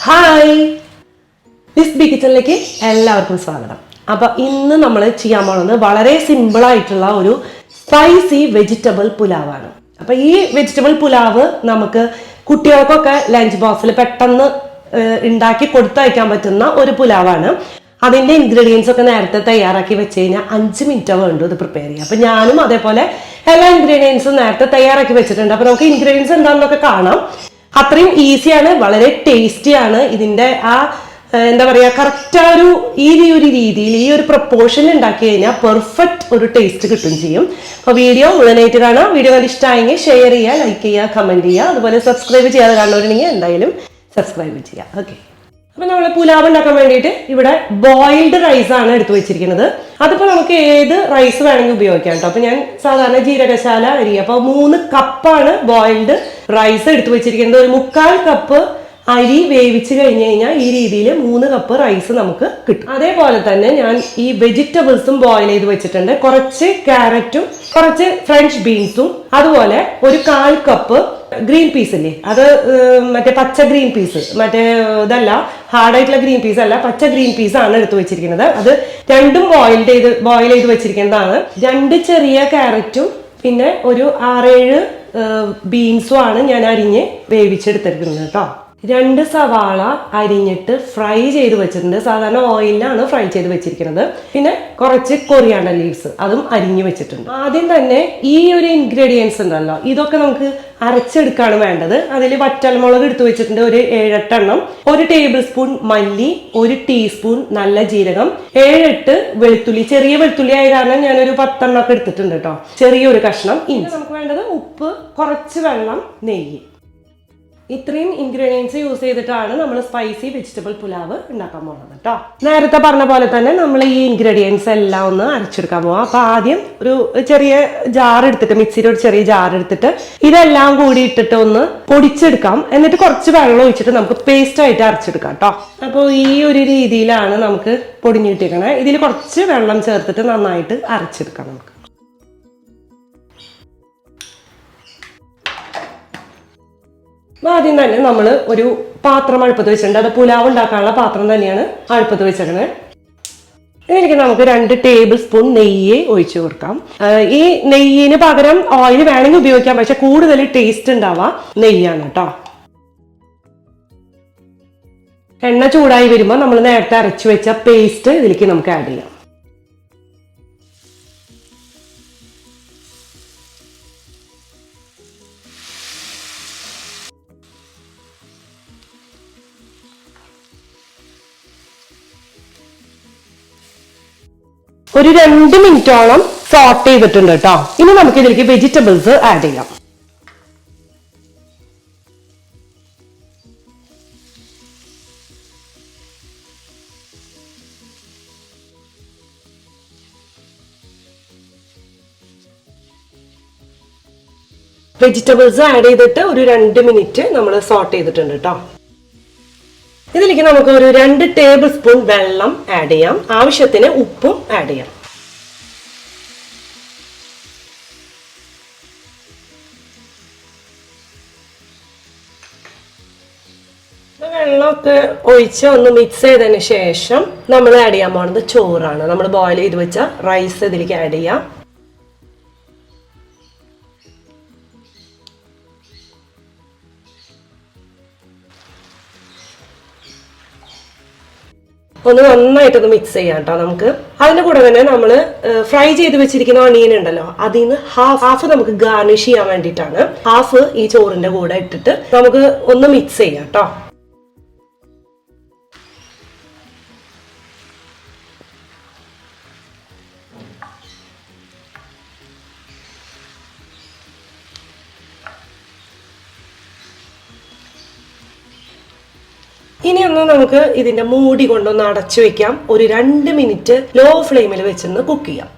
Hi, this B കിച്ചണിലേക്ക് എല്ലാവർക്കും സ്വാഗതം. അപ്പോൾ ഇന്ന് നമ്മൾ ചെയ്യാൻ പോകുന്നത് വളരെ സിമ്പിൾ ആയിട്ടുള്ള ഒരു സ്പൈസി വെജിറ്റബിൾ പുലാവാണ്. അപ്പോൾ ഈ വെജിറ്റബിൾ പുലാവ് നമുക്ക് കുട്ടികൾക്കൊക്കെ ലഞ്ച് ബോക്സിൽ പെട്ടെന്ന് ഉണ്ടാക്കി കൊടുത്തയക്കാൻ പറ്റുന്ന ഒരു പുലാവാണ്. അതിന്റെ ഇൻഗ്രീഡിയൻസ് ഒക്കെ നേരത്തെ തയ്യാറാക്കി വെച്ച് കഴിഞ്ഞാൽ 5 മിനിറ്റ് വേണ്ടു ഇത് പ്രിപ്പയർ ചെയ്യാം. അപ്പൊ ഞാനും അതേപോലെ എല്ലാ ഇൻഗ്രീഡിയൻസും നേരത്തെ തയ്യാറാക്കി വെച്ചിട്ടുണ്ട്. അപ്പൊ നമുക്ക് ഇൻഗ്രീഡിയൻസ് എന്താണെന്നൊക്കെ കാണാം. അത്രയും ഈസിയാണ്, വളരെ ടേസ്റ്റിയാണ്. ഇതിന്റെ ആ എന്താ പറയാ, കറക്റ്റ് ആ ഒരു ഈ ഒരു രീതിയിൽ ഈ ഒരു പ്രപ്പോർഷനിൽ ഉണ്ടാക്കി കഴിഞ്ഞാൽ പെർഫെക്റ്റ് ഒരു ടേസ്റ്റ് കിട്ടും ചെയ്യും. അപ്പോൾ വീഡിയോ മുഴുവനായിട്ട് കാണാം. വീഡിയോ കണ്ട് ഇഷ്ടമായെങ്കിൽ ഷെയർ ചെയ്യുക, ലൈക്ക് ചെയ്യുക, കമന്റ് ചെയ്യുക. അതുപോലെ സബ്സ്ക്രൈബ് ചെയ്യാതെ കാണുന്നവരുണ്ടെങ്കിൽ എന്തായാലും സബ്സ്ക്രൈബ് ചെയ്യുക. ഓക്കെ, അപ്പൊ നമ്മൾ പുലാവ് ഉണ്ടാക്കാൻ വേണ്ടിയിട്ട് ഇവിടെ ബോയിൽഡ് റൈസ് ആണ് എടുത്തു വെച്ചിരിക്കുന്നത്. അതിപ്പോ നമുക്ക് ഏത് റൈസ് വേണമെങ്കിൽ ഉപയോഗിക്കാം കേട്ടോ. അപ്പൊ ഞാൻ സാധാരണ ജീരകശാല അരി, അപ്പൊ 3 കപ്പാണ് ബോയിൽഡ് റൈസ് എടുത്തു വെച്ചിരിക്കുന്നത്. ഒരു 1/4 കപ്പ് അരി വേവിച്ച് കഴിഞ്ഞ് കഴിഞ്ഞാൽ ഈ രീതിയിൽ 3 കപ്പ് റൈസ് നമുക്ക് കിട്ടും. അതേപോലെ തന്നെ ഞാൻ ഈ വെജിറ്റബിൾസും ബോയിൽ ചെയ്ത് വെച്ചിട്ടുണ്ട്. കുറച്ച് ക്യാരറ്റും കുറച്ച് ഫ്രഞ്ച് ബീൻസും അതുപോലെ ഒരു 1/4 കപ്പ് ഗ്രീൻ പീസ് ഇല്ലേ, അത് മറ്റേ പച്ച ഗ്രീൻ പീസ്, മറ്റേ ഇതല്ല ഹാർഡായിട്ടുള്ള ഗ്രീൻ പീസ് അല്ല, പച്ച ഗ്രീൻ പീസ് ആണ് എടുത്തു വെച്ചിരിക്കുന്നത്. അത് രണ്ടും ബോയിൽ ചെയ്ത് വെച്ചിരിക്കുന്നതാണ്. 2 ചെറിയ ക്യാരറ്റും പിന്നെ ഒരു 6-7 ബീൻസും ആണ് ഞാൻ അരിഞ്ഞ് വേവിച്ചെടുത്തിരിക്കുന്നത് കേട്ടോ. 2 സവാള അരിഞ്ഞിട്ട് ഫ്രൈ ചെയ്ത് വെച്ചിട്ടുണ്ട്. സാധാരണ ഓയിലാണ് ഫ്രൈ ചെയ്ത് വെച്ചിരിക്കുന്നത്. പിന്നെ കുറച്ച് കൊറിയാണ്ടർ ലീവ്സ് അതും അരിഞ്ഞു വെച്ചിട്ടുണ്ട്. ആദ്യം തന്നെ ഈ ഒരു ഇൻഗ്രീഡിയൻസ് ഉണ്ടല്ലോ, ഇതൊക്കെ നമുക്ക് അരച്ചെടുക്കാണ് വേണ്ടത്. അതിൽ വറ്റൽമുളക് എടുത്തു വെച്ചിട്ടുണ്ട്, ഒരു 7-8 എണ്ണം, 1 ടേബിൾ സ്പൂൺ മല്ലി, 1 ടീസ്പൂൺ നല്ല ജീരകം, 7-8 വെളുത്തുള്ളി. ചെറിയ വെളുത്തുള്ളി ആയ കാരണം ഞാനൊരു 10 എണ്ണം ഒക്കെ എടുത്തിട്ടുണ്ട് കേട്ടോ. ചെറിയൊരു കഷ്ണം ഇഞ്ചി. നമുക്ക് വേണ്ടത് ഉപ്പ്, കുറച്ച് വെള്ളം, നെയ്യ്. ഇത്രയും ഇൻഗ്രീഡിയൻസ് യൂസ് ചെയ്തിട്ടാണ് നമ്മൾ സ്പൈസി വെജിറ്റബിൾ പുലാവ് ഉണ്ടാക്കാൻ പോകുന്നത് കേട്ടോ. നേരത്തെ പറഞ്ഞ പോലെ തന്നെ നമ്മൾ ഈ ഇൻഗ്രീഡിയൻസ് എല്ലാം ഒന്ന് അരച്ചെടുക്കാൻ പോവാം. അപ്പൊ ആദ്യം ഒരു ചെറിയ ജാർ എടുത്തിട്ട്, മിക്സിയുടെ ഒരു ചെറിയ ജാർ എടുത്തിട്ട് ഇതെല്ലാം കൂടി ഇട്ടിട്ട് ഒന്ന് പൊടിച്ചെടുക്കാം. എന്നിട്ട് കുറച്ച് വെള്ളം ഒഴിച്ചിട്ട് നമുക്ക് പേസ്റ്റ് ആയിട്ട് അരച്ചെടുക്കാം കേട്ടോ. അപ്പോൾ ഈ ഒരു രീതിയിലാണ് നമുക്ക് പൊടിഞ്ഞു കിട്ടിയിരിക്കണേ. ഇതിൽ കുറച്ച് വെള്ളം ചേർത്തിട്ട് നന്നായിട്ട് അരച്ചെടുക്കാം നമുക്ക്. ആദ്യം തന്നെ നമ്മൾ ഒരു പാത്രം അടുപ്പത്ത് വെച്ചിട്ടുണ്ട്. അത് പുലാവ് ഉണ്ടാക്കാനുള്ള പാത്രം തന്നെയാണ് അടുപ്പത്ത് വെച്ചേക്കണേ. ഇതിലേക്ക് നമുക്ക് 2 ടേബിൾ സ്പൂൺ നെയ്യ് ഒഴിച്ചു കൊടുക്കാം. ഈ നെയ്യിന് പകരം ഓയിൽ വേണമെങ്കിൽ ഉപയോഗിക്കാം, പക്ഷെ കൂടുതൽ ടേസ്റ്റ് ഉണ്ടാവുക നെയ്യാണ് കേട്ടോ. എണ്ണ ചൂടായി വരുമ്പോൾ നമ്മൾ നേരത്തെ അരച്ചു വെച്ച പേസ്റ്റ് ഇതിലേക്ക് നമുക്ക് ആഡ് ചെയ്യാം. ഒരു 2 മിനിറ്റോളം സോട്ട് ചെയ്തിട്ടുണ്ട് കേട്ടോ. ഇനി നമുക്ക് ഇതിലേക്ക് വെജിറ്റബിൾസ് ആഡ് ചെയ്യാം. വെജിറ്റബിൾസ് ആഡ് ചെയ്തിട്ട് ഒരു 2 മിനിറ്റ് നമ്മൾ സോട്ട് ചെയ്തിട്ടുണ്ട് കേട്ടോ. ഇതിലേക്ക് നമുക്ക് ഒരു 2 ടേബിൾ സ്പൂൺ വെള്ളം ആഡ് ചെയ്യാം. ആവശ്യത്തിന് ഉപ്പും ആഡ് ചെയ്യാം. വെള്ളമൊക്കെ ഒഴിച്ച് ഒന്ന് മിക്സ് ചെയ്തതിന് ശേഷം നമ്മൾ ആഡ് ചെയ്യാൻ പോകുന്നത് ചോറാണ്. നമ്മൾ ബോയിൽ ചെയ്ത് വെച്ച റൈസ് ഇതിലേക്ക് ആഡ് ചെയ്യാം. ഒന്ന് നന്നായിട്ടൊന്ന് മിക്സ് ചെയ്യാം കേട്ടോ നമുക്ക്. അതിന്റെ കൂടെ തന്നെ നമ്മൾ ഫ്രൈ ചെയ്ത് വെച്ചിരിക്കുന്ന ഒണിയൻ ഉണ്ടല്ലോ, അതിൽ നിന്ന് ഹാഫ് നമുക്ക് ഗാർണിഷ് ചെയ്യാൻ വേണ്ടിയിട്ടാണ്. ഹാഫ് ഈ ചോറിന്റെ കൂടെ ഇട്ടിട്ട് നമുക്ക് ഒന്ന് മിക്സ് ചെയ്യാം കേട്ടോ. ഇനി ഒന്ന് നമുക്ക് ഇതിന്റെ മൂടി കൊണ്ടൊന്ന് അടച്ചു വെക്കാം. ഒരു 2 മിനിറ്റ് ലോ ഫ്ലെയിമിൽ വെച്ചൊന്ന് കുക്ക് ചെയ്യാം.